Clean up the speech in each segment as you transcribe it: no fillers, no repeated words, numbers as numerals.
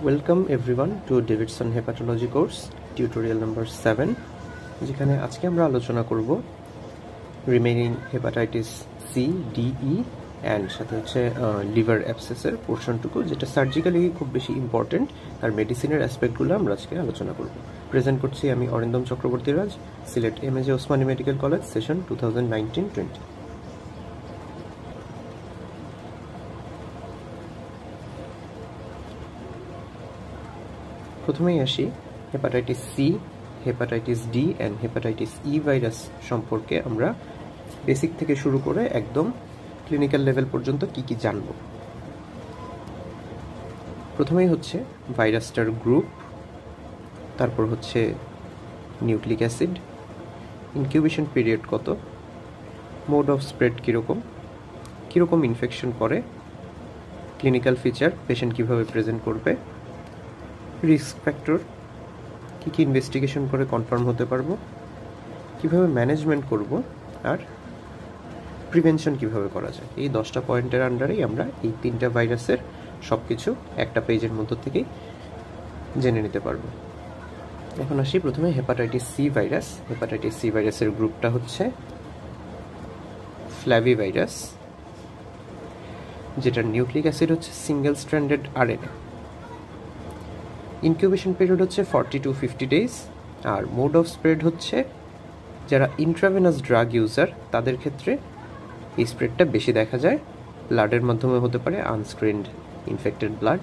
Welcome everyone to Davidson hepatology course tutorial number 7, যেখানে আজকে আমরা আলোচনা করব remaining hepatitis C, D, E and সাথে হচ্ছে লিভার অ্যাবসেসের পোর্শনটুকু, যেটা সার্জিক্যালি খুব বেশি ইম্পর্টেন্ট। আর মেডিসিনের অ্যাসপেক্টগুলো আমরা আজকে আলোচনা করব। প্রেজেন্ট করছি আমি Arindam Chakraborty Raj, Sylhet MAG Osmani medical college, session 2019-20। প্রথমেই আসি hepatitis C, hepatitis D and hepatitis E virus সম্পর্কে আমরা বেসিক থেকে শুরু করে একদম ক্লিনিক্যাল লেভেল পর্যন্ত কি কি জানব। প্রথমেই হচ্ছে ভাইরাসটার গ্রুপ, তারপর হচ্ছে নিউক্লিক অ্যাসিড, ইনকিউবেশন পিরিয়ড কত, মোড অফ স্প্রেড কীরকম ইনফেকশন করে, ক্লিনিক্যাল ফিচার, পেশেন্ট কীভাবে প্রেজেন্ট করবে, রিস্ক ফ্যাক্টর, কী কী ইনভেস্টিগেশন করে কনফার্ম হতে পারবো, কীভাবে ম্যানেজমেন্ট করব, আর প্রিভেনশন কীভাবে করা যায়। এই 10টা পয়েন্টের আন্ডারেই আমরা এই 3টা ভাইরাসের সব কিছু একটা পেজের মধ্য থেকেই জেনে নিতে পারবো। এখন আসি প্রথমে hepatitis C virus. Hepatitis C ভাইরাসের গ্রুপটা হচ্ছে ফ্ল্যাভি ভাইরাস, যেটার নিউক্লিক অ্যাসিড হচ্ছে single stranded RNA. Incubation period হচ্ছে 40 to 50 days, আর মোড অফ স্প্রেড হচ্ছে যারা ইন্ট্রাভেনাস ড্রাগ ইউজার তাদের ক্ষেত্রে এই স্প্রেডটা বেশি দেখা যায়। ব্লাডের মাধ্যমে হতে পারে, আনস্ক্রিনড ইনফেক্টেড ব্লাড,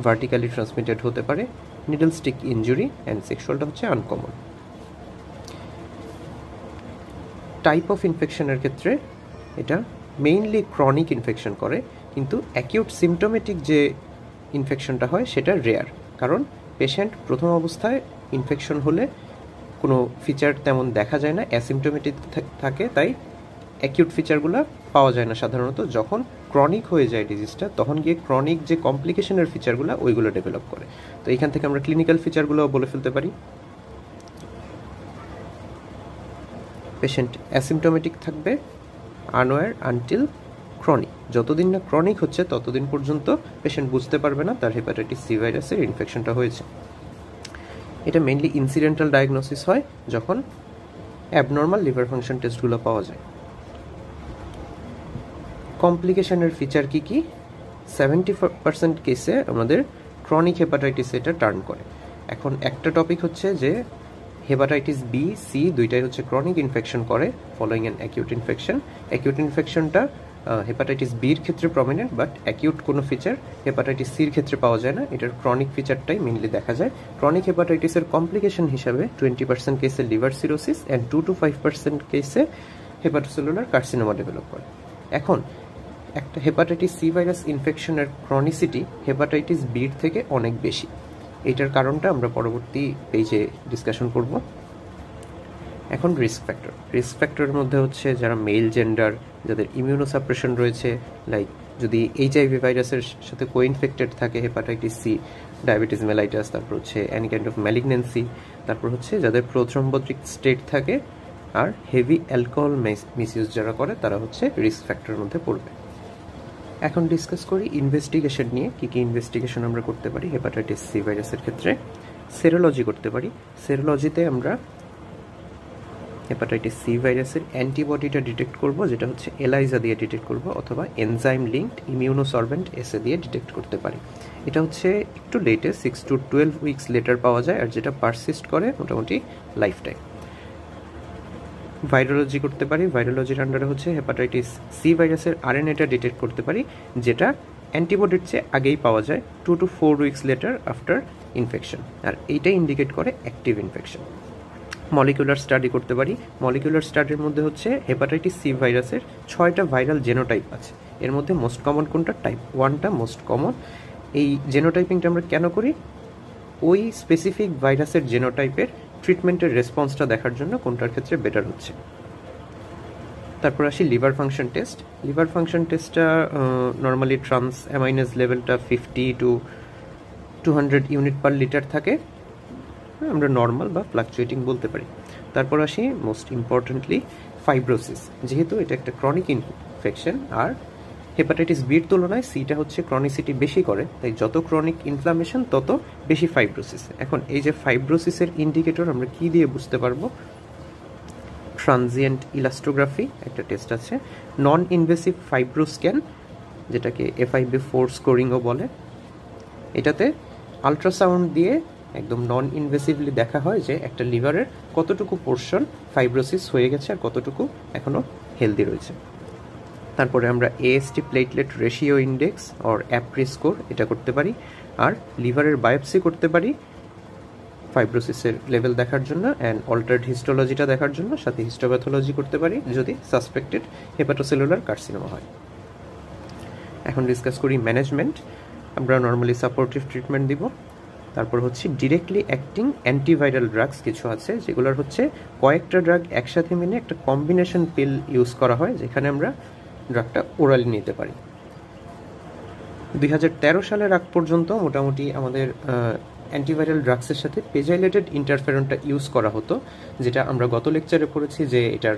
ভার্টিক্যালি ট্রান্সমিটেড হতে পারে, নিডল স্টিক ইনজুরি অ্যান্ড সেক্সুয়ালটা হচ্ছে আনকমন। টাইপ অফ ইনফেকশনের ক্ষেত্রে এটা মেইনলি ক্রনিক ইনফেকশন করে, কিন্তু অ্যাকিউট সিমটোমেটিক যে ইনফেকশনটা হয় সেটা রেয়ার, কারণ পেশেন্ট প্রথম অবস্থায় ইনফেকশন হলে কোনো ফিচার তেমন দেখা যায় না, অ্যাসিমটোমেটিক থাকে, তাই অ্যাকিউট ফিচারগুলো পাওয়া যায় না সাধারণত। যখন ক্রনিক হয়ে যায় ডিজিজটা, তখন গিয়ে ক্রনিক যে কমপ্লিকেশনের ফিচারগুলো ওইগুলো ডেভেলপ করে। তো এইখান থেকে আমরা ক্লিনিক্যাল ফিচারগুলো বলে ফেলতে পারি। পেশেন্ট অ্যাসিমটোমেটিক থাকবে, আনওয়্যার আনটিল ক্রনিক। যতদিন না ক্রনিক হচ্ছে ততদিন পর্যন্ত পেশেন্ট বুঝতে পারবে না তার হেপাটাইটিস সি ভাইরাসের ইনফেকশনটা হয়েছে। এটা মেইনলি ইনসিডেন্টাল ডায়াগনোসিস হয় যখন অ্যাবনর্মাল লিভার ফাংশন টেস্টগুলো পাওয়া যায়। কমপ্লিকেশনের ফিচার কি কি? 70% কেসে আমাদের ক্রনিক হেপাটাইটিস এটা টার্ন করে। এখন একটা টপিক হচ্ছে যে হেপাটাইটিস বি, সি দুইটাই হচ্ছে ক্রনিক ইনফেকশন করে following an acute infection. Acute ইনফেকশনটা হেপাটাইটিস বির ক্ষেত্রে প্রমিনেন্ট, বাট অ্যাকিউট কোনো ফিচার হেপাটাইটিস সির ক্ষেত্রে পাওয়া যায় না। এটার ক্রনিক ফিচারটাই মেইনলি দেখা যায়। ক্রনিক হেপাটাইটিসের কমপ্লিকেশন হিসাবে 20% কেসে লিভার সিরোসিস অ্যান্ড 2 to 5% কেসে হেপাটোসেলুলার কার্সিনোমা ডেভেলপ করে। এখন একটা হেপাটাইটিস সি ভাইরাস ইনফেকশনের ক্রনিসিটি হেপাটাইটিস বির থেকে অনেক বেশি। এটার কারণটা আমরা পরবর্তী পেজে ডিসকাশন করব। এখন রিস্ক ফ্যাক্টরের মধ্যে হচ্ছে যারা মেল জেন্ডার, যাদের ইমিউনোসাপ্রেশন রয়েছে, লাইক যদি এইচআইভি ভাইরাসের সাথে কোইনফেক্টেড থাকে হেপাটাইটিস সি, ডায়াবেটিস মেলাইটাস, তারপর হচ্ছে অ্যানি কাইন্ড অফ ম্যালিগনেন্সি, তারপর হচ্ছে যাদের প্রোথ্রম্বোটিক স্টেট থাকে, আর হেভি অ্যালকোহল মিসইউজ যারা করে তারা হচ্ছে রিস্ক ফ্যাক্টরের মধ্যে পড়বে। এখন ডিসকাস করি ইনভেস্টিগেশন নিয়ে। কী কী ইনভেস্টিগেশন আমরা করতে পারি হেপাটাইটিস সি ভাইরাসের ক্ষেত্রে। সেরোলজি করতে পারি। সেরোলজিতে আমরা হেপাটাইটিস সি ভাইরাসের অ্যান্টিবডিটা ডিটেক্ট করব, যেটা হচ্ছে এলাইজা দিয়ে ডিটেক্ট করব, অথবা এনজাইম লিঙ্কড ইমিউনোসলভেন্ট এসে দিয়ে ডিটেক্ট করতে পারি। এটা হচ্ছে একটু লেটে 6 to 12 উইকস লেটার পাওয়া যায়, আর যেটা পারসিস্ট করে মোটামুটি লাইফ টাইম। ভাইরোলজি করতে পারি। ভাইরোলজির আন্ডারে হচ্ছে হেপাটাইটিস সি ভাইরাসের আরএনএটা ডিটেক্ট করতে পারি, যেটা অ্যান্টিবডির চেয়ে আগেই পাওয়া যায় 2 to 4 weeks later after infection, আর এইটাই ইন্ডিকেট করে অ্যাক্টিভ ইনফেকশন। মলিকুলার স্টাডি করতে পারি। মলিকুলার স্টাডির মধ্যে হচ্ছে হেপাটাইটিস সি ভাইরাসের 6টা ভাইরাল জেনোটাইপ আছে। এর মধ্যে মোস্ট কমন কোনটা? টাইপ 1টা মোস্ট কমন। এই জেনোটাইপিংটা আমরা কেন করি? ওই স্পেসিফিক ভাইরাসের জেনোটাইপের ট্রিটমেন্টের রেসপন্সটা দেখার জন্য কোনটার ক্ষেত্রে বেটার হচ্ছে। তারপর আসি liver function test. Liver function টেস্টটা নর্মালি ট্রান্স অ্যামাইনেজ লেভেলটা 50 to 200 ইউনিট পার লিটার থাকে, আমরা নর্মাল বা ফ্লাকচুয়েটিং বলতে পারি। তারপর আসি মোস্ট ইম্পর্টেন্টলি ফাইব্রোসিস। যেহেতু এটা একটা ক্রনিক ইনফেকশন আর হেপাটাইটিস বির তুলনায় সিটা হচ্ছে ক্রনিসিটি বেশি করে, তাই যত ক্রনিক ইনফ্লামেশন তত বেশি ফাইব্রোসিস। এখন এই যে ফাইব্রোসিসের ইন্ডিকেটর আমরা কি দিয়ে বুঝতে পারবো? ট্রানজিয়েন্ট ইলাস্টোগ্রাফি একটা টেস্ট আছে, নন ইনভেসিভ ফাইব্রোস্ক্যান যেটাকে FIB4 স্কোরিংও বলে। এটাতে আলট্রাসাউন্ড দিয়ে একদম নন ইনভেসিভলি দেখা হয় যে একটা লিভারের কতটুকু পোর্শন ফাইব্রোসিস হয়ে গেছে আর কতটুকু এখনও হেলদি রয়েছে। তারপরে আমরা AST platelet ratio index or APRI score এটা করতে পারি, আর লিভারের বায়োপসি করতে পারি ফাইব্রোসিসের লেভেল দেখার জন্য, অ্যান্ড অল্টার্ড হিস্টোলজিটা দেখার জন্য, সাথে হিস্টোপ্যাথোলজি করতে পারি যদি সাসপেক্টেড হেপাটোসেলুলার কার্সিনোমা হয়। এখন ডিসকাস করি ম্যানেজমেন্ট। আমরা নর্মালি সাপোর্টিভ ট্রিটমেন্ট দিব। তারপর হচ্ছে ডিরেক্টলি অ্যাক্টিং অ্যান্টিভাইরাল ড্রাগস কিছু আছে, যেগুলোর হচ্ছে কয়েকটা ড্রাগ একসাথে মিলে একটা কম্বিনেশন পিল ইউজ করা হয়, যেখানে আমরা ড্রাগটা ওরালি নিতে পারি। 2013 সালের আগ পর্যন্ত মোটামুটি আমাদের অ্যান্টিভাইরাল ড্রাগসের সাথে পেজাইলেটেড ইন্টারফেরনটা ইউজ করা হতো, যেটা আমরা গত লেকচারে পড়েছি যে এটার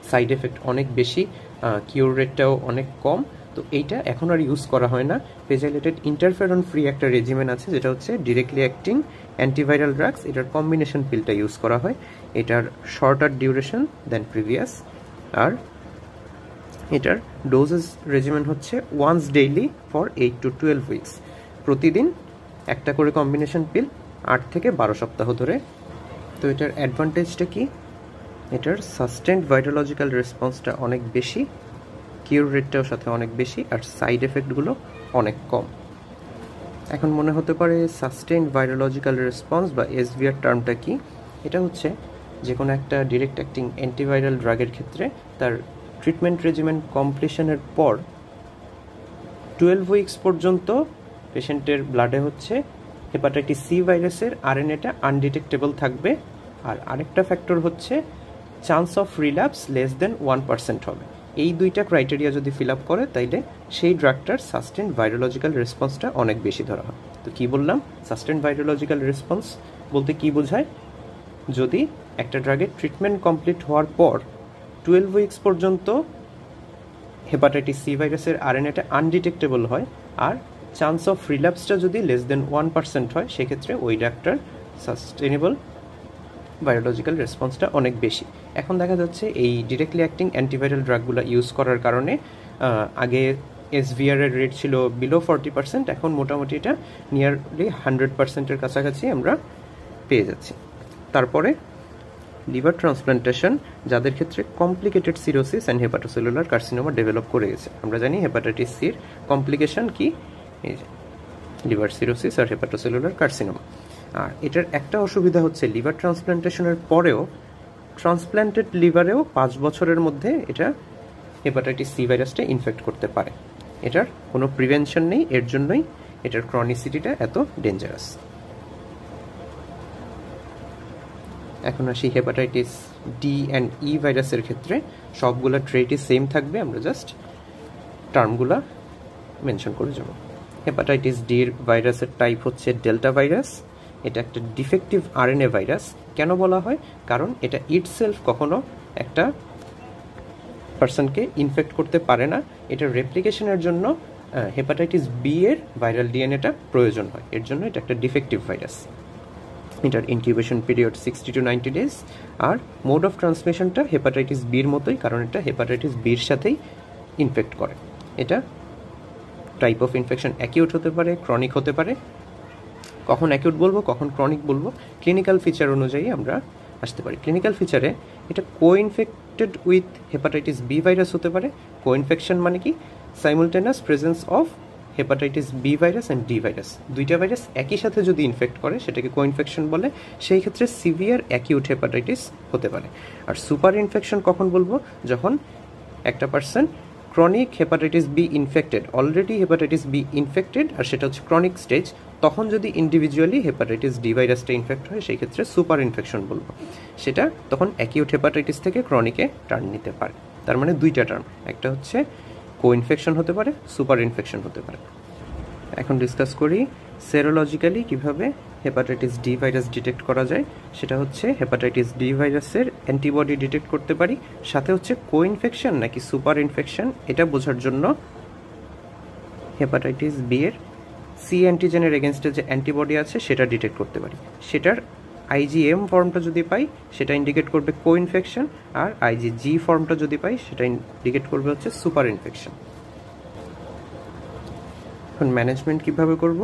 সাইড এফেক্ট অনেক বেশি, কিউর রেটটাও অনেক কম। তো এইটা এখন আর ইউজ করা হয় না। পেজাইলেটেড ইন্টারফেরন ফ্রি একটা রেজিমেন আছে, যেটা হচ্ছে ডিরেক্টলি অ্যাক্টিং অ্যান্টিভাইরাল ড্রাগস, এটার কম্বিনেশন পিলটা ইউজ করা হয়। এটার শর্টার ডিউরেশন দেন প্রিভিয়াস, আর এটার ডোজেস রেজিমেন হচ্ছে once daily for 8 to 12 weeks. প্রতিদিন একটা করে কম্বিনেশন পিল 8 থেকে 12 সপ্তাহ ধরে। তো এটার অ্যাডভান্টেজটা কি? এটার সাস্টেন্ড ভাইরোলজিক্যাল রেসপন্সটা অনেক বেশি, কিউর রেটটাও সাথে অনেক বেশি, আর সাইড এফেক্টগুলো অনেক কম। এখন মনে হতে পারে সাস্টেন্ড ভাইরোলজিক্যাল রেসপন্স বা SVR টার্মটা কি? এটা হচ্ছে যে কোনো একটা ডিরেক্ট অ্যাক্টিং অ্যান্টিভাইরাল ড্রাগের ক্ষেত্রে তার ট্রিটমেন্ট রেজিমেন কমপ্লিশনের পর 12 উইকস পর্যন্ত পেশেন্টের ব্লাডে হচ্ছে হেপাটাইটিস সি ভাইরাসের RNA-টা আনডিটেক্টেবল থাকবে, আর আরেকটা ফ্যাক্টর হচ্ছে chance of relapse less than 1% হবে। এই দুইটা ক্রাইটেরিয়া যদি ফিল আপ করে, তাইলে সেই ড্রাগটার সাস্টেন্ড ভাইরোলজিক্যাল রেসপন্সটা অনেক বেশি ধরা হয়। তো কি বললাম? সাস্টেন্ড ভাইরোলজিক্যাল রেসপন্স বলতে কি বোঝায়? যদি একটা ড্রাগের ট্রিটমেন্ট কমপ্লিট হওয়ার পর 12 উইকস পর্যন্ত হেপাটাইটিস সি ভাইরাসের RNA-টা আনডিটেক্টেবল হয়, আর চান্স অফ রিল্যাপসটা যদি লেস দেন 1% হয়, সেক্ষেত্রে ওই ড্রাগটার সাস্টেনেবল ভাইরোলজিক্যাল রেসপন্সটা অনেক বেশি। এখন দেখা যাচ্ছে এই ডিরেক্টলি অ্যাক্টিং অ্যান্টিভাইরাল ড্রাগগুলো ইউজ করার কারণে আগে SVR এর রেট ছিল বিলো 40%, এখন মোটামুটি এটা নিয়ারলি 100%-এর কাছাকাছি আমরা পেয়ে যাচ্ছি। তারপরে লিভার ট্রান্সপ্লান্টেশন, যাদের ক্ষেত্রে complicated cirrhosis and hepatocellular carcinoma develop করে গেছে। আমরা জানি হেপাটাইটিস সির কমপ্লিকেশন কি? এই যে লিভার সিরোসিস আর হেপাটোসেলুলার কার্সিনোমা। আর এটার একটা অসুবিধা হচ্ছে লিভার ট্রান্সপ্লান্টেশনের পরেও ট্রান্সপ্লান্টেড লিভারেও 5 বছরের মধ্যে এটা হেপাটাইটিস সি ভাইরাসটা ইনফেক্ট করতে পারে। এটার কোনো প্রিভেনশন নেই, এর জন্যই এটার ক্রনিসিটিটা এত ডেঞ্জারাস। এখন আসি হেপাটাইটিস ডি অ্যান্ড ই ভাইরাসের ক্ষেত্রে সবগুলো ট্রেটই সেম থাকবে, আমরা জাস্ট টার্মগুলো মেনশন করে যাব। হেপাটাইটিস ডির ভাইরাসের টাইপ হচ্ছে ডেল্টা ভাইরাস। এটা একটা ডিফেক্টিভ RNA ভাইরাস। কেন বলা হয়? কারণ এটা ইটসেলফ কখনো একটা পার্সনকে ইনফেক্ট করতে পারে না। এটার রেপ্লিকেশনের জন্য হেপাটাইটিস বি এর ভাইরাল DNA-টা প্রয়োজন হয়, এর জন্য এটা একটা ডিফেক্টিভ ভাইরাস। এটার ইনকিউবেশন পিরিয়ড 60 to 90 ডেজ, আর মোড অফ ট্রান্সমিশনটা হেপাটাইটিস বির মতোই, কারণ এটা হেপাটাইটিস বির সাথেই ইনফেক্ট করে। এটা টাইপ অফ ইনফেকশন অ্যাকিউট হতে পারে, ক্রনিক হতে পারে। কখন অ্যাকিউট বলবো, কখন ক্রনিক বলবো, ক্লিনিক্যাল ফিচার অনুযায়ী আমরা আসতে পারি। ক্লিনিক্যাল ফিচারে এটা coinfected with hepatitis B virus হতে পারে। কোইনফেকশন মানে কি? Simultaneous presence of hepatitis B virus and D virus, দুইটা ভাইরাস একই সাথে যদি ইনফেক্ট করে সেটাকে কোইনফেকশন বলে। সেই ক্ষেত্রে সিভিয়ার অ্যাকিউট হেপাটাইটিস হতে পারে। আর সুপার ইনফেকশন কখন বলবো? যখন একটা person chronic hepatitis B infected, already hepatitis B infected, আর সেটা হচ্ছে ক্রনিক স্টেজ, তখন যদি ইন্ডিভিজুয়ালি হেপাটাইটিস ডি ভাইরাসটা ইনফেক্ট হয়, সেই ক্ষেত্রে সুপার ইনফেকশন বলবো। সেটা তখন অ্যাকিউট হেপাটাইটিস থেকে ক্রনিকে টার্ন নিতে পারে। তার মানে দুইটা টার্ম, একটা হচ্ছে কোইনফেকশন হতে পারে, সুপার ইনফেকশন হতে পারে। এখন ডিসকাস করি সেরোলজিক্যালি কিভাবে হেপাটাইটিস ডি ভাইরাস ডিটেক্ট করা যায়। সেটা হচ্ছে হেপাটাইটিস ডি ভাইরাসের অ্যান্টিবডি ডিটেক্ট করতে পারি, সাথে হচ্ছে কো ইনফেকশন নাকি সুপার ইনফেকশন এটা বোঝার জন্য হেপাটাইটিস বি এর সি অ্যান্টিজেনের এগেনস্টে যে অ্যান্টিবডি আছে সেটা ডিটেক্ট করতে পারি। সেটার আইজিএম ফর্মটা যদি পাই সেটা ইন্ডিকেট করবে কো ইনফেকশন, আর আইজিজি ফর্মটা যদি পাই সেটা ইন্ডিকেট করবে হচ্ছে সুপার ইনফেকশন। এখন ম্যানেজমেন্ট কিভাবে করব?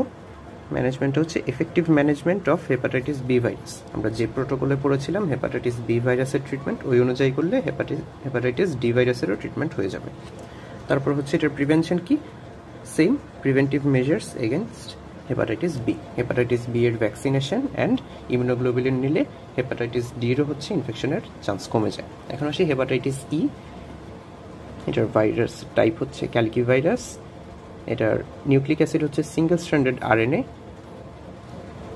ম্যানেজমেন্ট হচ্ছে effective management of hepatitis B virus. আমরা যে প্রোটোকলে পড়েছিলাম হেপাটাইটিস বি ভাইরাসের ট্রিটমেন্ট, ওই অনুযায়ী করলে হেপাটাইটিস ডি ভাইরাসেরও ট্রিটমেন্ট হয়ে যাবে। তারপর হচ্ছে এটার প্রিভেনশন কি? Same preventive measures against hepatitis B. Hepatitis B এর ভ্যাকসিনেশন অ্যান্ড ইমিউনোগ্লোবুলিন নিলে হেপাটাইটিস ডিরও হচ্ছে ইনফেকশনের চান্স কমে যায়। এখন আসি হেপাটাইটিস ই। এটার ভাইরাস টাইপ হচ্ছে ক্যালকি ভাইরাস। এটার নিউক্লিক অ্যাসিড হচ্ছে single stranded RNA.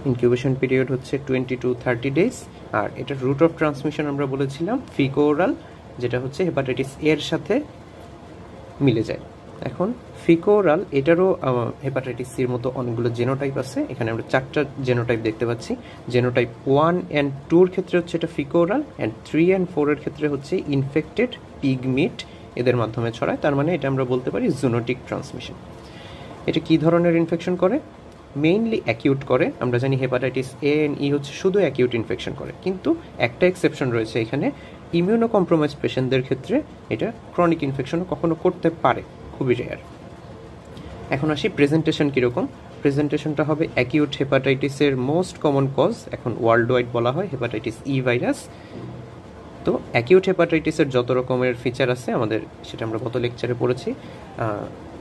Incubation period হচ্ছে 20 to 30 ডেজ। আর এটার রুট অফ ট্রান্সমিশন আমরা বলেছিলাম ফিকো ওরাল, যেটা হচ্ছে হেপাটাইটিস এর সাথে মিলে যায়। এখন ফিকো ওরাল এটারও হেপাটাইটিস সির মতো অনেকগুলো জেনোটাইপ আছে। এখানে আমরা 4টা জেনোটাইপ দেখতে পাচ্ছি। জেনোটাইপ 1 and 2 এর ক্ষেত্রে হচ্ছে এটা ফিকো ওরাল, অ্যান্ড 3 and 4 এর ক্ষেত্রে হচ্ছে ইনফেক্টেড পিগ মিট এদের মাধ্যমে ছড়ায়। তার মানে এটা আমরা বলতে পারি জুনোটিক ট্রান্সমিশন। এটা কি ধরনের ইনফেকশন করে? মেইনলি অ্যাকিউট করে। আমরা জানি হেপাটাইটিস এ এন্ড ই হচ্ছে শুধু অ্যাকিউট ইনফেকশন করে, কিন্তু একটা এক্সেপশন রয়েছে এখানে। ইমিউনো কম্প্রোমাইজ পেশেন্টদের ক্ষেত্রে এটা ক্রনিক ইনফেকশনও কখনো করতে পারে, খুবই রেয়ার। এখন আসি প্রেজেন্টেশন কীরকম। প্রেজেন্টেশনটা হবে অ্যাকিউট হেপাটাইটিসের মোস্ট কমন কজ এখন ওয়ার্ল্ড ওয়াইড বলা হয় হেপাটাইটিস ই ভাইরাস। তো অ্যাকিউট হেপাটাইটিসের যত রকমের ফিচার আছে আমাদের, সেটা আমরা গত লেকচারে পড়েছি।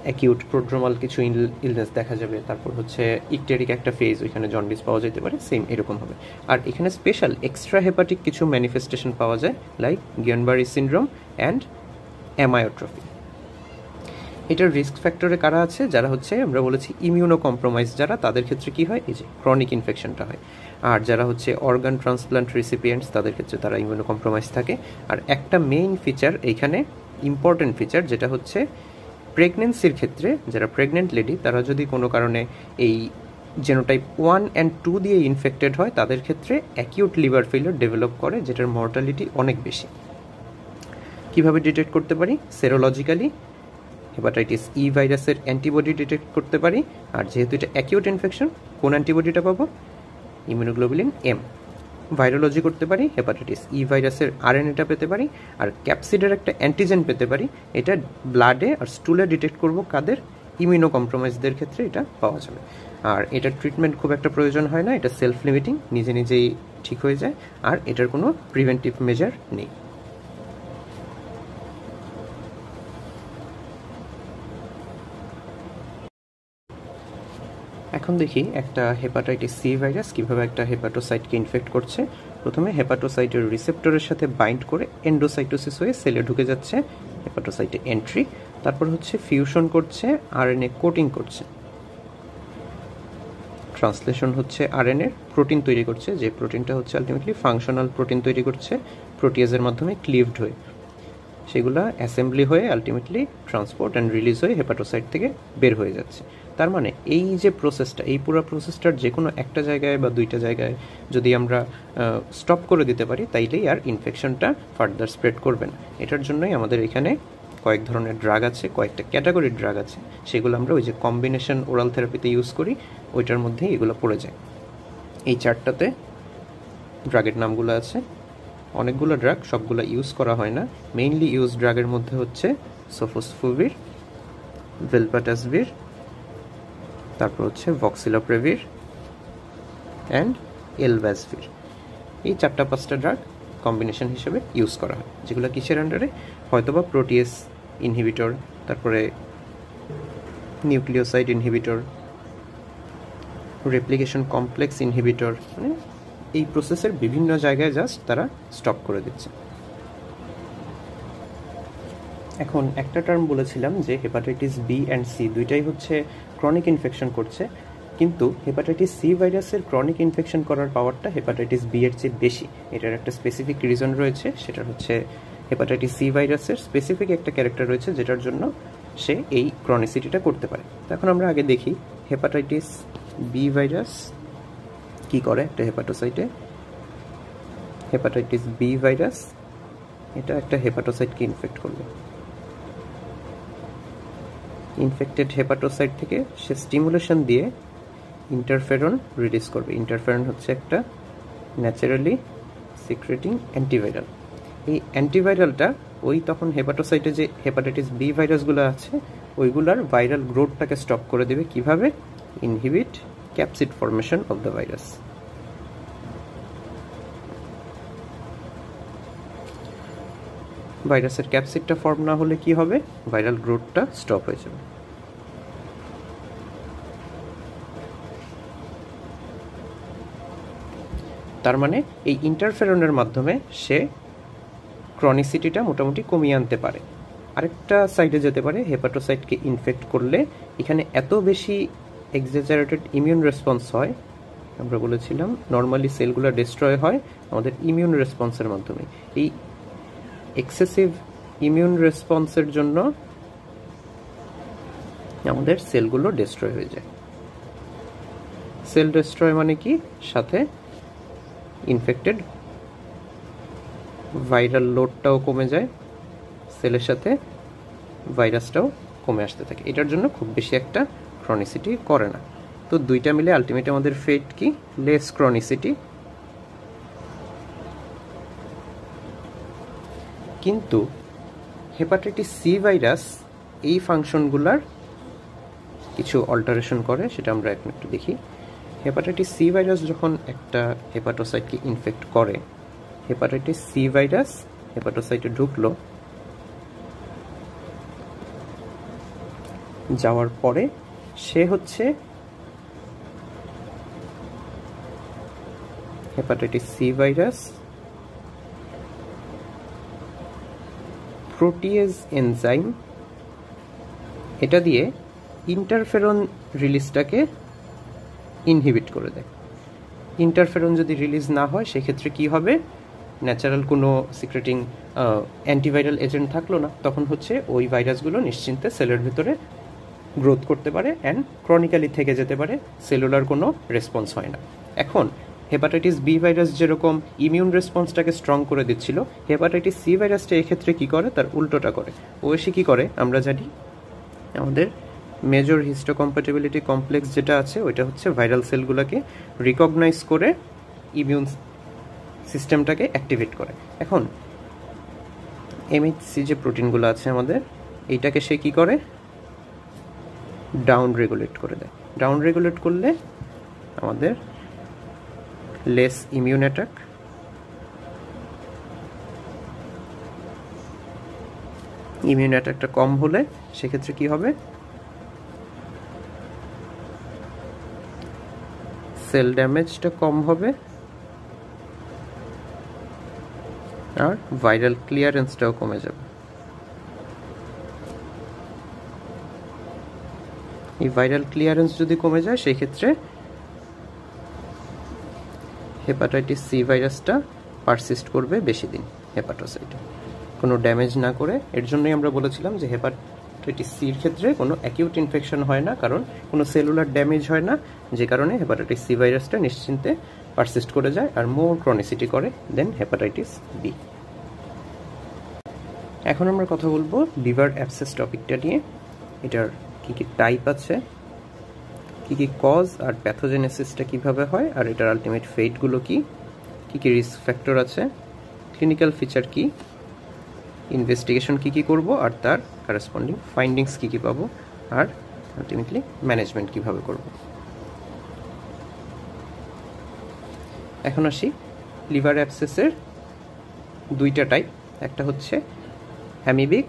অ্যাকিউট প্রোড্রোমাল কিছু ইলনেস দেখা যাবে, তারপর হচ্ছে ইকটেরিক একটা ফেজ, ওইখানে জন্ডিস পাওয়া যেতে পারে, সেম এরকম হবে। আর এখানে স্পেশাল এক্সট্রা হেপাটিক কিছু ম্যানিফেস্টেশন পাওয়া যায়, লাইক গিয়ানবারি সিনড্রোম অ্যান্ড অ্যামায়োট্রফি। এটার রিস্ক ফ্যাক্টরে কারা আছে? যারা হচ্ছে আমরা বলেছি ইমিউনো কম্প্রোমাইজ যারা, তাদের ক্ষেত্রে কি হয়? এই যে ক্রনিক ইনফেকশনটা হয়। আর যারা হচ্ছে অর্গান ট্রান্সপ্লান্ট রিসিপিয়েন্টস তাদের ক্ষেত্রে তারা ইমিউনো কম্প্রোমাইজ থাকে। আর একটা মেইন ফিচার এইখানে, ইম্পর্টেন্ট ফিচার, যেটা হচ্ছে প্রেগনেন্সির ক্ষেত্রে যারা প্রেগনেন্ট লেডি তারা যদি কোনো কারণে এই জেনোটাইপ 1 and 2 দিয়ে ইনফেক্টেড হয়, তাদের ক্ষেত্রে অ্যাকিউট লিভার ফেলিওর ডেভেলপ করে, যেটার মর্টালিটি অনেক বেশি। কিভাবে ডিটেক্ট করতে পারি? সেরোলজিক্যালি হেপাটাইটিস ই ভাইরাসের অ্যান্টিবডি ডিটেক্ট করতে পারি। আর যেহেতু এটা অ্যাকিউট ইনফেকশন, কোন অ্যান্টিবডিটা পাবো? Immunoglobulin M. ভাইরোলজি করতে পারি, হেপাটাইটিস ই ভাইরাসের আরএনএটা পেতে পারি। আর ক্যাপসিডের একটা অ্যান্টিজেন পেতে পারি, এটা ব্লাডে আর স্টুলে ডিটেক্ট করব কাদের? ইমিউনো কম্প্রোমাইজদের ক্ষেত্রে এটা পাওয়া যাবে। আর এটার ট্রিটমেন্ট খুব একটা প্রয়োজন হয় না, এটা সেলফ লিমিটিং, নিজে নিজেই ঠিক হয়ে যায়। আর এটার কোনো প্রিভেন্টিভ মেজার নেই। এখন দেখি একটা হেপাটাইটিস সি ভাইরাস কিভাবে একটা হেপাটোসাইটকে ইনফেক্ট করছে। প্রথমে হেপাটোসাইটের রিসেপ্টরের সাথে বাইন্ড করে এন্ডোসাইটোসিস হয়ে সেলে ঢুকে যাচ্ছে, হেপাটোসাইটে এন্ট্রি। তারপর হচ্ছে ফিউশন করছে, আরএনএ কোটিং করছে, ট্রান্সলেশন হচ্ছে আরএনএর, প্রোটিন তৈরি করছে, যে প্রোটিনটা হচ্ছে আলটিমেটলি ফাংশনাল প্রোটিন তৈরি করছে প্রোটিয়েজের মাধ্যমে ক্লিভড হয়ে। সেগুলো অ্যাসেম্বলি হয়ে আলটিমেটলি ট্রান্সপোর্ট অ্যান্ড রিলিজ হয়ে হেপাটোসাইট থেকে বের হয়ে যাচ্ছে। তার মানে এই যে প্রসেসটা, এই পুরো প্রসেসটার যে কোনো একটা জায়গায় বা দুইটা জায়গায় যদি আমরা স্টপ করে দিতে পারি, তাইলেই আর ইনফেকশনটা ফার্দার স্প্রেড করবে না। এটার জন্যই আমাদের এখানে কয়েক ধরনের ড্রাগ আছে, কয়েকটা ক্যাটাগরির ড্রাগ আছে, সেগুলো আমরা ওই যে কম্বিনেশন ওরাল থেরাপিতে ইউজ করি, ওইটার মধ্যেই এগুলো পড়ে যায়। এই চারটাতে ড্রাগের নামগুলো আছে। অনেকগুলো ড্রাগ, সবগুলো ইউজ করা হয় না। মেইনলি ইউজ ড্রাগের মধ্যে হচ্ছে সোফোসফুভির, ভেলপাটাসভির, তারপর হচ্ছে ভক্সিলোপ্রেভির অ্যান্ড এলভাসভির। এই 4-5টা ড্রাগ কম্বিনেশন হিসেবে ইউজ করা হয়, যেগুলো কিসের আন্ডারে? হয়তোবা প্রোটিয়েস ইনহিবিটর, তারপরে nucleoside inhibitor, replication complex inhibitor, মানে এই প্রসেসের বিভিন্ন জায়গায় জাস্ট তারা স্টপ করে দিচ্ছে। এখন একটা টার্ম বলেছিলাম যে হেপাটাইটিস বি অ্যান্ড সি দুইটাই হচ্ছে ক্রনিক ইনফেকশন করছে, কিন্তু হেপাটাইটিস সি ভাইরাসের ক্রনিক ইনফেকশন করার পাওয়ারটা হেপাটাইটিস বি এর চেয়ে বেশি। এটার একটা স্পেসিফিক রিজন রয়েছে, সেটা হচ্ছে হেপাটাইটিস সি ভাইরাসের স্পেসিফিক একটা ক্যারেক্টার রয়েছে যেটার জন্য সে এই ক্রনিসিটিটা করতে পারে। তো এখন আমরা আগে দেখি হেপাটাইটিস বি ভাইরাস কি করে একটা হেপাটোসাইটে? হেপাটাইটিস বি ভাইরাস এটা একটা হেপাটোসাইটকে ইনফেক্ট করবে। ইনফেক্টেড হেপাটোসাইট থেকে সে স্টিমুলেশন দিয়ে ইন্টারফেরন রিলিজ করবে। ইন্টারফেরন হচ্ছে একটা ন্যাচারালি সিক্রেটিং অ্যান্টিভাইরাল। এই অ্যান্টিভাইরালটা ওই তখন হেপাটোসাইটে যে হেপাটাইটিস বি ভাইরাসগুলো আছে ওইগুলার ভাইরাল গ্রোথটাকে স্টপ করে দেবে। কিভাবে? Inhibit capsid formation of the virus. ভাইরাসের ক্যাপসিডটা ফর্ম না হলে কি হবে? ভাইরাল গ্রোথটা স্টপ হয়ে যাবে। তার মানে এই ইন্টারফেরনের মাধ্যমে সে ক্রনিসিটিটা মোটামুটি কমিয়ে আনতে পারে। আরেকটা সাইডে যেতে পারে, হেপাটোসাইটকে ইনফেক্ট করলে এখানে এত বেশি এক্সাজারেটেড ইমিউন রেসপন্স হয়। আমরা বলেছিলাম নর্মালি সেলগুলো ডিস্ট্রয় হয় আমাদের ইমিউন রেসপন্সের মাধ্যমে। এই এক্সেসিভ ইমিউন রেসপন্সের জন্য আমাদের সেলগুলো ডিস্ট্রয় হয়ে যায়। সেল ডিস্ট্রয় মানে কি? সাথে ইনফেক্টেড ভাইরাল লোডটাও কমে যায়, সেলের সাথে ভাইরাসটাও কমে আসতে থাকে। এটার জন্য খুব বেশি একটা ক্রনিসিটি করে না। তো দুইটা মিলে আলটিমেট আমাদের ফেট কি? লেস ক্রনিসিটি। কিন্তু হেপাটাইটিস সি ভাইরাস এই ফাংশনগুলার কিছু অল্টারেশন করে, সেটা আমরা এখন একটু দেখি। হেপাটাইটিস সি ভাইরাস যখন একটা হেপাটোসাইটকে ইনফেক্ট করে, হেপাটাইটিস সি ভাইরাস হেপাটোসাইটে ঢুকলো, যাওয়ার পরে সে হচ্ছে hepatitis C virus protease enzyme এটা দিয়ে ইন্টারফেরন রিলিজটাকে ইনহিবিট করে দেয়। ইন্টারফেরন যদি রিলিজ না হয় সেক্ষেত্রে কি হবে? ন্যাচারাল কোনো সিক্রেটিং অ্যান্টিভাইরাল এজেন্ট থাকলো না, তখন হচ্ছে ওই ভাইরাসগুলো নিশ্চিন্তে সেলের ভিতরে গ্রোথ করতে পারে অ্যান্ড ক্রনিক্যালি থেকে যেতে পারে, সেলুলার কোনো রেসপন্স হয় না। এখন হেপাটাইটিস বি ভাইরাস যেরকম ইমিউন রেসপন্সটাকে স্ট্রং করে দিচ্ছিল, হেপাটাইটিস সি ভাইরাসটা এক্ষেত্রে কী করে? তার উল্টোটা করে। ও এসে কী করে? আমরা জানি আমাদের মেজর হিস্টোকম্প্যাটিবিলিটি কমপ্লেক্স যেটা আছে ওইটা হচ্ছে ভাইরাল সেলগুলোকে রিকগনাইজ করে ইমিউন সিস্টেমটাকে অ্যাক্টিভেট করে। এখন এমএইচসি যে প্রোটিনগুলো আছে আমাদের, এইটাকে সে কী করে? ডাউন রেগুলেট করে দেয়। ডাউন রেগুলেট করলে আমাদের লেস ইমিউন অ্যাটাক, ইমিউন অ্যাটাকটা কম হলে সেক্ষেত্রে কি হবে? সেল ড্যামেজটা কম হবে আর ভাইরাল ক্লিয়ারেন্সটাও কমে যাবে। এই ভাইরাল ক্লিয়ারেন্স যদি কমে যায় সেই ক্ষেত্রে হেপাটাইটিস সি ভাইরাসটা পারসিস্ট করবে বেশি দিন হেপাটোসাইটে, কোনো ড্যামেজ না করে। এর জন্যই আমরা বলেছিলাম যে হেপাটাইটিস সির ক্ষেত্রে কোনো অ্যাকিউট ইনফেকশন হয় না, কারণ কোনো সেলুলার ড্যামেজ হয় না, যে কারণে হেপাটাইটিস সি ভাইরাসটা নিশ্চিন্তে পারসিস্ট করে যায় আর মোর ক্রনিসিটি করে দেন হেপাটাইটিস বি। এখন আমরা কথা বলবো লিভার অ্যাবসেস টপিকটা নিয়ে। এটার কী কী টাইপ আছে, কী কী কজ আর প্যাথোজেনেসিসটা কীভাবে হয়, আর এটার আলটিমেট ফেটগুলো কী কী রিস্ক ফ্যাক্টর আছে, ক্লিনিক্যাল ফিচার কী, ইনভেস্টিগেশন কী করব, আর তার কারেসপন্ডিং ফাইন্ডিংস কী পাবো, আর আলটিমেটলি ম্যানেজমেন্ট কীভাবে করব। এখন আসি লিভার অ্যাবসেসের দুইটা টাইপ। একটা হচ্ছে অ্যামিবিক,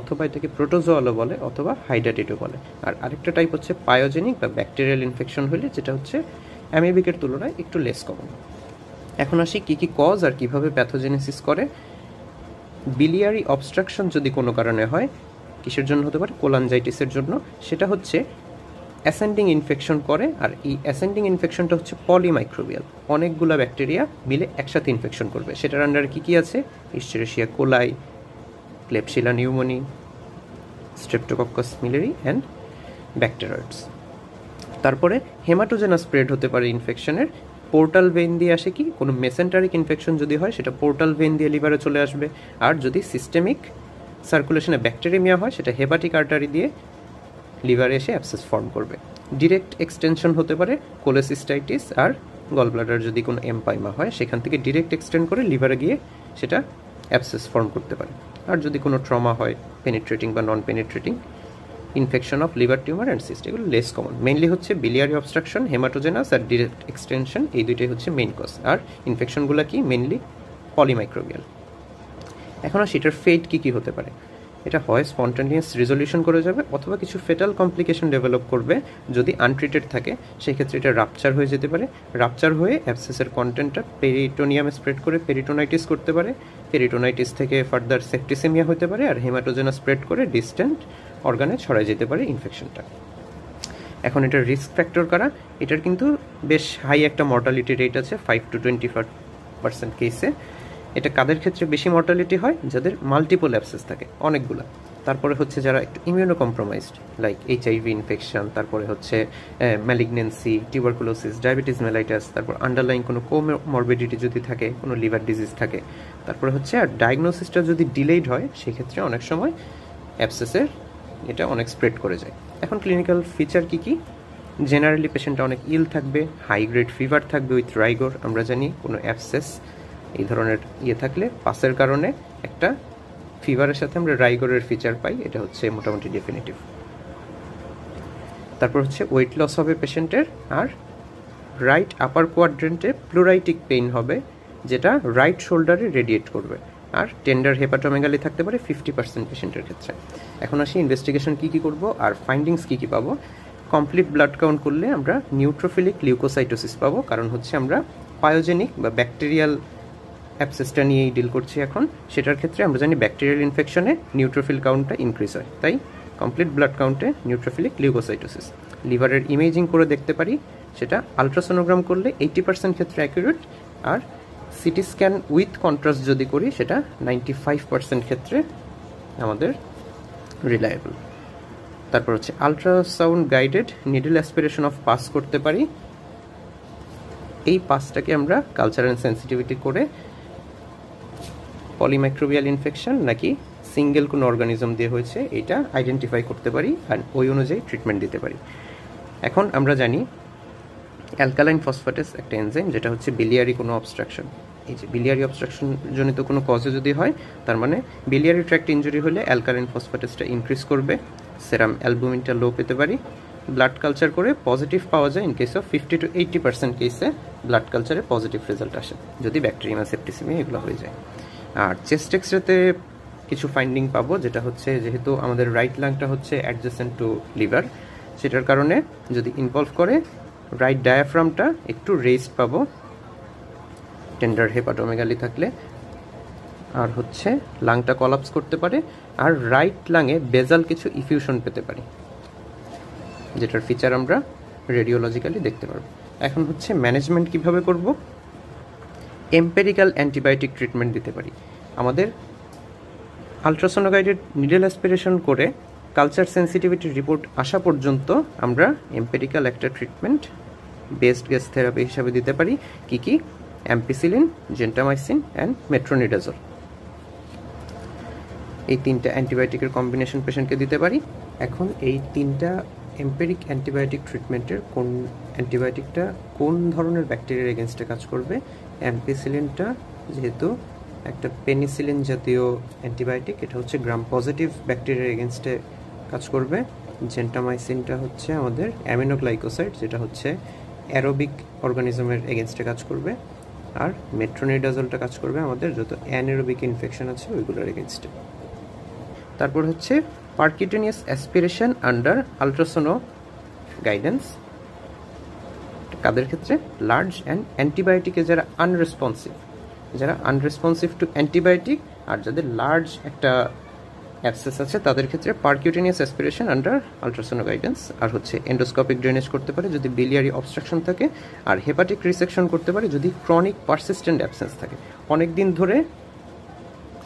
অথবা এটাকে প্রোটোজোয়ালও বলে অথবা হাইড্রাটিডও বলে। আর আরেকটা টাইপ হচ্ছে পায়োজেনিক বা ব্যাকটেরিয়াল ইনফেকশন হলে, যেটা হচ্ছে অ্যামিবিকের তুলনায় একটু লেস কমন। এখন আসি কী কী কজ আর কীভাবে প্যাথোজেনেসিস করে। বিলিয়ারি অবস্ট্রাকশন যদি কোনো কারণে হয়, কিসের জন্য হতে পারে? কোলানজাইটিসের জন্য। সেটা হচ্ছে অ্যাসেন্ডিং ইনফেকশন করে, আর এই অ্যাসেন্ডিং ইনফেকশনটা হচ্ছে পলিমাইক্রোবিয়াল, অনেকগুলো ব্যাকটেরিয়া মিলে একসাথে ইনফেকশন করবে। সেটার আন্ডারে কী কী আছে? ইশ্চেরেশিয়া কোলাই, ক্লেপশিলা নিউমোনি, স্ট্রেপ্টোকক্কাস মিলেরি অ্যান্ড ব্যাকটেরয়েডস। তারপরে হেমাটোজেনাস স্প্রেড হতে পারে ইনফেকশনের পোর্টাল ভেইন দিয়ে আসে কি কোনো মেসেন্টারিক ইনফেকশন যদি হয় সেটা পোর্টাল ভেইন দিয়ে লিভারে চলে আসবে, আর যদি সিস্টেমিক সার্কুলেশনে ব্যাকটেরিমিয়া হয় সেটা হেপাটিক আর্টারি দিয়ে লিভারে এসে অ্যাবসেস ফর্ম করবে। ডিরেক্ট এক্সটেনশন হতে পারে কোলেসিস্টাইটিস আর গল ব্লাডার যদি কোনো এমপাইমা হয় সেখান থেকে ডিরেক্ট এক্সটেন্ড করে লিভারে গিয়ে সেটা অ্যাবসেস ফর্ম করতে পারে। আর যদি কোনো ট্রমা হয় পেনিট্রেটিং বা non penetrating infection of liver tumour and cyst, এগুলো লেস কমন। মেইনলি হচ্ছে বিলিয়ারি অবস্ট্রাকশন, হেমাটোজেনাস আর ডিরেক্ট এক্সটেনশন, এই দুইটাই হচ্ছে মেইন কজ। আর ইনফেকশনগুলো কি মেইনলি পলিমাইক্রোবিয়াল। এখন আর সেটার ফেট কী হতে পারে? এটা হয় স্পন্টানিয়াস রেজলিউশন করে যাবে অথবা কিছু ফেটাল কমপ্লিকেশন ডেভেলপ করবে। যদি আনট্রিটেড থাকে সেক্ষেত্রে এটা রাপচার হয়ে যেতে পারে। রাপচার হয়ে অ্যাবসেসের কন্টেন্টটা পেরিটোনিয়ামে স্প্রেড করে পেরিটোনাইটিস করতে পারে। পেরিটোনাইটিস থেকে ফার্দার সেপ্টিসেমিয়া হতে পারে, আর হেমাটোজেনা স্প্রেড করে ডিস্ট্যান্ট অর্গানে ছড়ায় যেতে পারে ইনফেকশনটা। এখন এটার রিস্ক ফ্যাক্টর কারা? এটার কিন্তু বেশ হাই একটা মর্টালিটি রেট আছে, 5 to 25% কেসে। এটা কাদের ক্ষেত্রে বেশি মর্টালিটি হয়? যাদের মাল্টিপল অ্যাবসেস থাকে, অনেকগুলো। তারপরে হচ্ছে যারা একটু immuno compromised, like HIV infection, তারপরে হচ্ছে ম্যালিগনেন্সি, টিউবারকুলোসিস, ডায়াবেটিস মেলাইটাস, তারপর আন্ডারলাইন কোনো কোমরবিডিটি যদি থাকে, কোনো লিভার ডিজিজ থাকে। তারপরে হচ্ছে আর ডায়াগনোসিসটা যদি ডিলেইড হয় সেক্ষেত্রে অনেক সময় অ্যাবসেসের এটা অনেক স্প্রেড করে যায়। এখন ক্লিনিক্যাল ফিচার কি? জেনারেলি পেশেন্টটা অনেক ইল থাকবে, হাই গ্রেড ফিভার থাকবে উইথ রাইগর। আমরা জানি কোনো অ্যাবসেস এই ধরনের থাকলে পাসের কারণে একটা ফিভারের সাথে আমরা রাইগরের ফিচার পাই, এটা হচ্ছে মোটামুটি ডেফিনেটিভ। তারপর হচ্ছে ওয়েট লস হবে পেশেন্টের, আর রাইট আপার কোয়াড্রেন্টে প্লুরাইটিক পেইন হবে যেটা রাইট শোল্ডারে রেডিয়েট করবে, আর টেন্ডার হেপাটোমেগালি থাকতে পারে 50% পেশেন্টের ক্ষেত্রে। এখন আসি ইনভেস্টিগেশন কী করব আর ফাইন্ডিংস কী পাবো। কমপ্লিট ব্লাড কাউন্ট করলে আমরা নিউট্রোফিলিক লিউকোসাইটোসিস পাবো, কারণ হচ্ছে আমরা পায়োজেনিক বা ব্যাকটেরিয়াল অ্যাবসেসটা নিয়েই ডিল করছি এখন। সেটার ক্ষেত্রে আমরা জানি ব্যাকটেরিয়াল ইনফেকশনে নিউট্রোফিল কাউন্টটা ইনক্রিজ হয়, তাই কমপ্লিট ব্লাড কাউন্টে নিউট্রোফিলিক লিউকোসাইটোসিস। লিভারের ইমেজিং করে দেখতে পারি, সেটা আলট্রাসোনোগ্রাম করলে 80% ক্ষেত্রে অ্যাকুরেট, আর সিটি স্ক্যান উইথ কন্ট্রাস্ট যদি করি সেটা 95% ক্ষেত্রে আমাদের রিলায়েবল। তারপর হচ্ছে ultrasound guided needle aspiration of pus করতে পারি। এই পাসটাকে আমরা কালচার অ্যান্ড সেন্সিটিভিটি করে পলিমাইক্রোবিয়াল ইনফেকশন নাকি সিঙ্গেল কোনো অর্গানিজম দিয়ে হয়েছে এটা আইডেন্টিফাই করতে পারি, আর ওই অনুযায়ী ট্রিটমেন্ট দিতে পারি। এখন আমরা জানি অ্যালকালাইন ফসফেটেস একটা এনজাইম, যেটা হচ্ছে বিলিয়ারি কোনো অবস্ট্রাকশন। এই যে বিলিয়ারি অবস্ট্রাকশন জনিত কোনো কজে যদি হয়, তার মানে বিলিয়ারি ট্র্যাক্ট ইনজুরি হলে অ্যালকালাইন ফসফেটেসটা ইনক্রিজ করবে, সেরাম অ্যালবুমিনটা লো পেতে পারি। ব্লাড কালচার করে পজিটিভ পাওয়া যায় ইন কেস অফ 50 to 80% কেসে ব্লাড কালচারে পজিটিভ রেজাল্ট আসে যদি ব্যাকটেরিয়া সেপ্টিসেমিয়া এগুলো হয়ে যায়। আর চেস্ট এক্সরেতে কিছু ফাইন্ডিং পাবো, যেটা হচ্ছে যেহেতু আমাদের রাইট লাংটা হচ্ছে অ্যাডজেসেন্ট টু লিভার, সেটার কারণে যদি ইনভলভ করে রাইট ডায়াফ্রামটা একটু রেস্ট পাবো টেন্ডার হেপাটোমেগালি থাকলে, আর হচ্ছে লাংটা কলাপস করতে পারে, আর রাইট লাংয়ে বেজাল কিছু ইফিউশন পেতে পারি, যেটার ফিচার আমরা রেডিওলজিক্যালি দেখতে পারবো। এখন হচ্ছে ম্যানেজমেন্ট কিভাবে করব। এম্পেরিক্যাল অ্যান্টিবায়োটিক ট্রিটমেন্ট দিতে পারি। আমাদের আলট্রাসোনোগাইডেড নিডল অ্যাসপিরেশন করে কালচার সেন্সিটিভিটি রিপোর্ট আসা পর্যন্ত আমরা এম্পেরিক্যাল একটা ট্রিটমেন্ট বেস্ট গ্যাস থেরাপি হিসাবে দিতে পারি। কি অ্যাম্পিসিলিন, জেন্টামাইসিন অ্যান্ড মেট্রোনিডাজল, এই তিনটা অ্যান্টিবায়োটিকের কম্বিনেশন পেশেন্টকে দিতে পারি। এখন এই তিনটা এম্পেরিক অ্যান্টিবায়োটিক ট্রিটমেন্টের কোন অ্যান্টিবায়োটিকটা কোন ধরনের ব্যাকটেরিয়ার এগেনস্টে কাজ করবে? অ্যাম্পিসিলিনটা যেহেতু একটা পেনিসিলিন জাতীয় অ্যান্টিবায়োটিক, এটা হচ্ছে গ্রাম পজিটিভ ব্যাকটেরিয়ার এগেনস্টে কাজ করবে। জেন্টামাইসিনটা হচ্ছে আমাদের অ্যামিনোগ্লাইকোসাইড, যেটা হচ্ছে অ্যারোবিক অর্গানিজমের এগেনস্টে কাজ করবে। আর মেট্রোনিডাজলটা কাজ করবে আমাদের যত অ্যানারোবিক ইনফেকশন আছে ওইগুলোর এগেনস্টে। তারপর হচ্ছে percutaneous aspiration under ultrasono guidance, কাদের ক্ষেত্রে? লার্জ অ্যান্ড অ্যান্টিবায়োটিকে যারা আনরেসপন্সিভ টু অ্যান্টিবায়োটিক, আর যাদের লার্জ একটা অ্যাবসেস আছে তাদের ক্ষেত্রে percutaneous aspiration under ultrasono guidance. আর হচ্ছে এন্ডোস্কোপিক ড্রেনেজ করতে পারে যদি বিলিয়ারি অবস্ট্রাকশন থাকে, আর হেপাটিক রিসেকশন করতে পারে যদি ক্রনিক পারসিস্টেন্ট অ্যাবসেন্স থাকে, অনেক দিন ধরে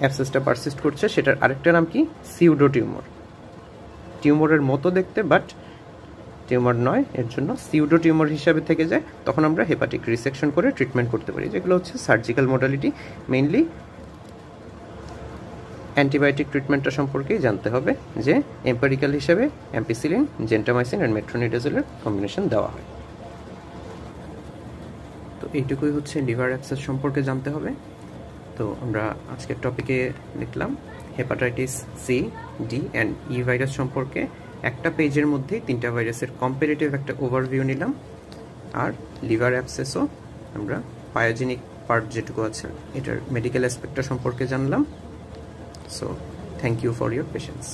অ্যাবসেসটা পারসিস্ট করছে। সেটার আরেকটা নাম কি? সিউডো টিউমার, টিউমারের মতো দেখতে বাট টিউমার নয়, এর জন্য সিউডো টিউমার হিসাবে থেকে যায়, তখন আমরা হেপাটিক রিসেকশন করে ট্রিটমেন্ট করতে পারি, যেগুলো হচ্ছে সার্জিক্যাল মডালিটি। মেইনলি অ্যান্টিবায়োটিক ট্রিটমেন্টটা সম্পর্কেই জানতে হবে, যে এম্পেরিক্যাল হিসেবে অ্যাম্পিসিলিন, জেন্টামাইসিন অ্যান্ড মেট্রোনিডাজোলের কম্বিনেশন দেওয়া হয়। তো এইটুকুই হচ্ছে লিভার অ্যাবসেস সম্পর্কে জানতে হবে। তো আমরা আজকের টপিকে দেখলাম hepatitis C, D and E virus সম্পর্কে একটা পেজের মধ্যেই 3টা ভাইরাসের কম্পারেটিভ একটা ওভারভিউ নিলাম। আর লিভার অ্যাবসেসও আমরা পায়োজেনিক পার্ট যেটুকু আছে এটার মেডিকেল অ্যাসপেক্টটা সম্পর্কে জানলাম। So thank you for your patience.